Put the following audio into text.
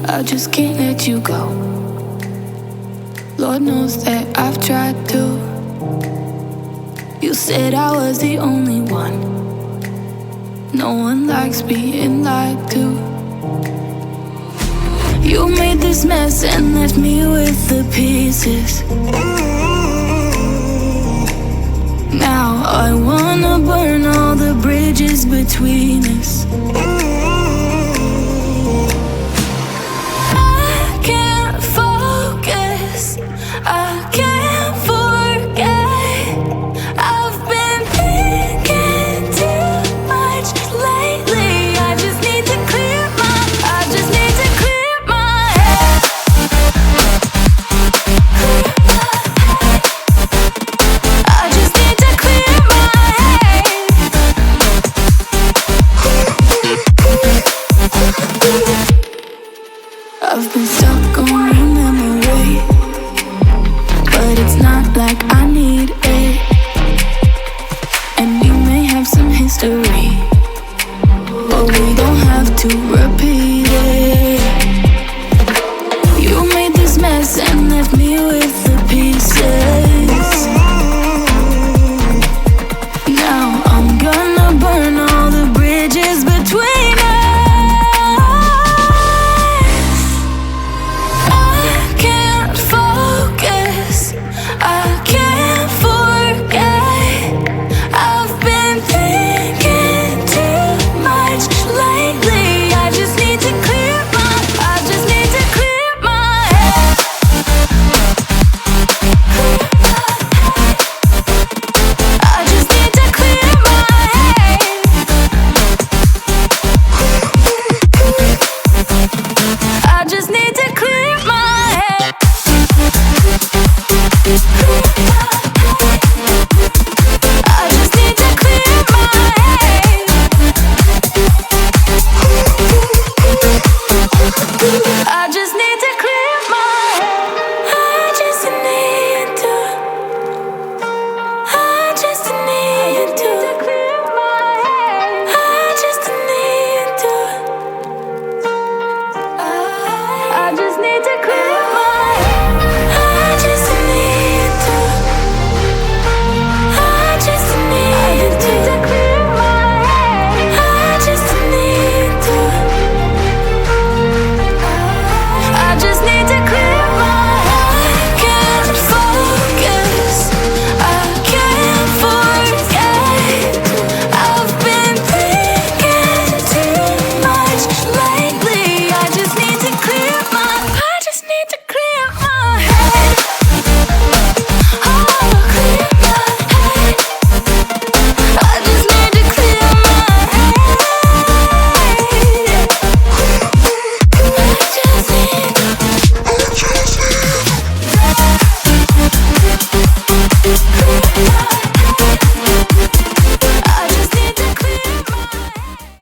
I just can't let you go. Lord knows that I've tried to. You said I was the only one. No one likes being lied to. You made this mess and left me with the pieces. Now I wanna burn all the bridges between us. I can't focus, I can't forget. I've been thinking too much lately. I just need to clear my head. I just need to clear my head. I've been stuck on your memory, but it's not like I need it. And we may have some history, but we don't have to repeat it.